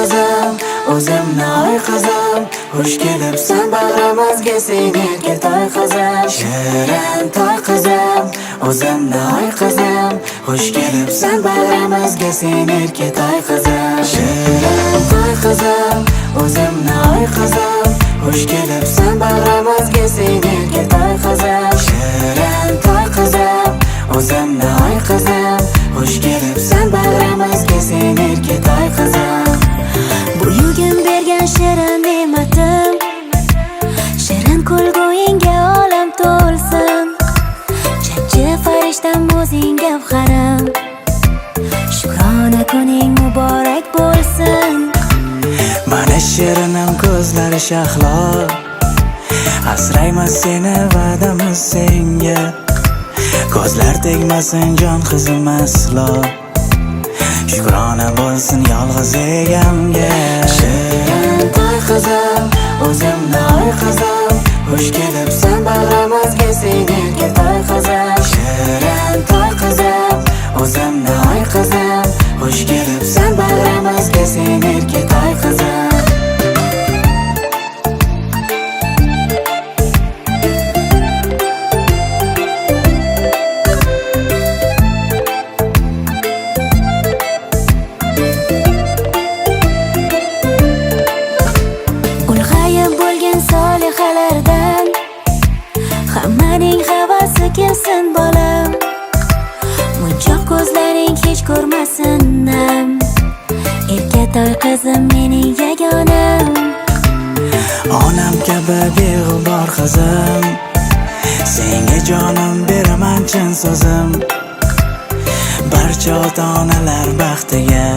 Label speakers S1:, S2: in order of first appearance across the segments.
S1: qizim, o'zimni oy qizim, xush kelibsan bag'rimizga sen erka toy qizim. Shirin toy qizim, o'zimni oy qizim, xush kelibsan bag'rimizga sen erka toy qizim. Shirin toy qizim, o'zimni oy qizim, xush kelibsan bag'rimizga sen erka toy qizim. Shirin toy qizim, o'zimni oy qizim, xush kelibsan bag'rimizga sen erka toy qizim.
S2: Buyugim bergan shirin ne'matim, shirin kulguyingga olam to'lsin. Jajji farishtam o'zing gavharim, shukrona kuning muborak bo'lsin.
S1: Mana shirinim ko'zlari shahlo, asraymiz seni va'damiz senga. Ko'zlar tegmasin jon qizim aslo, shukrona bo'lsin yolg'iz egamga. Shirin toy qizim, o'zimni oy qizim, xush kelibsan bag'rimizga sen erka toy qizim. Shirin toy qizim, o'zimni oy qizim, xush kelibsan bag'rimizga sen erka toy qizim.
S2: Solihalardan hammaning havasi kelsin bolam, munchoq ko'zlaring hech ko'rmasin nam. Erka toy qizim mening yagonam,
S1: onam kabi beg'ubor qizim, senga jonim beraman chin so'zim. Barcha ota-onalar baxtiga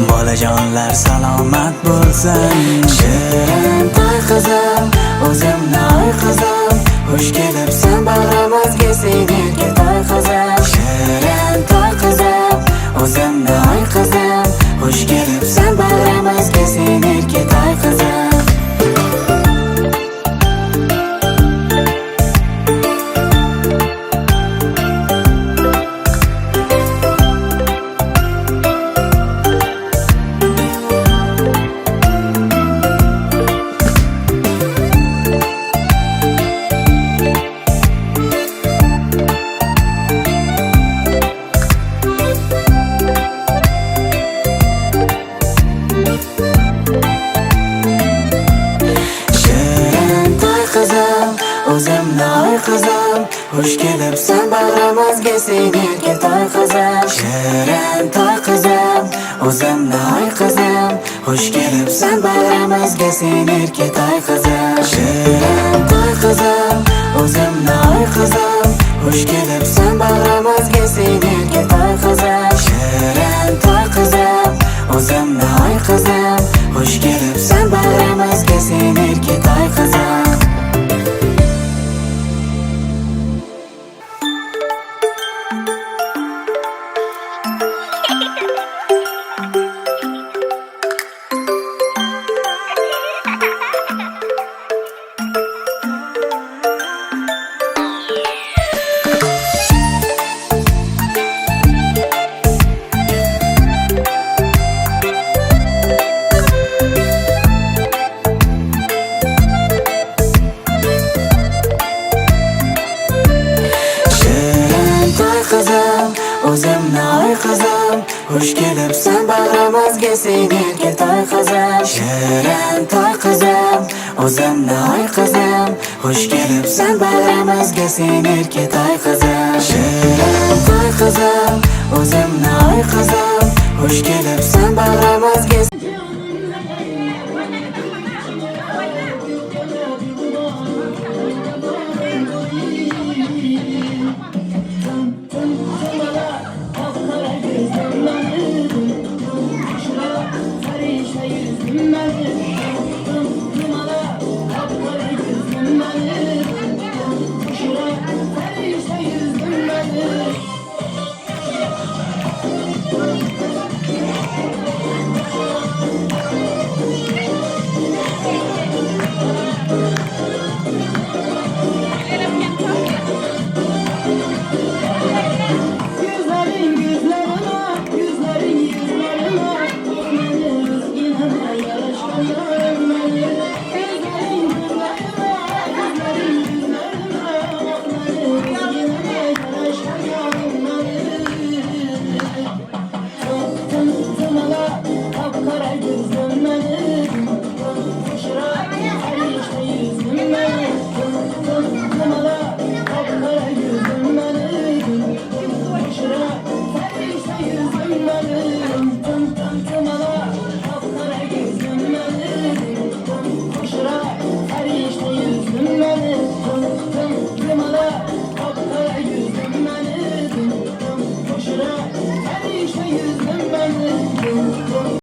S1: bolajonlar salomat bo'lsin. Shirin toy qizim, o'zimni oy qizim, xush kelibsan bag'rimizga sen erka toy qizim. Shirin toy qizim, o'zimni oy qizim, xush kelibsan bag'rimizga sen erka toy qizim. O'zimni oy qizim, xush kelibsan bag'rimizga sen erka toy qizim. Shirin toy qizim, o'zimni oy qizim, xush kelibsan bag'rimizga sen erka toy qizim. Shirin toy qizim, o'zimni oy qizim, xush kelibsan bag'rimizga sen erka toy qizim. Shirin toy qizim, o'zimni oy qizim, xush kelibsan bag'rimizga sen erka toy qizim. O'zimni oy qizim, xush kelibsan bag'rimizga sen erka toy qizim. Shirin toy qizim, o'zimni oy qizim, xush kelibsan bag'rimizga sen erka toy qizim. Shirin toy qizim,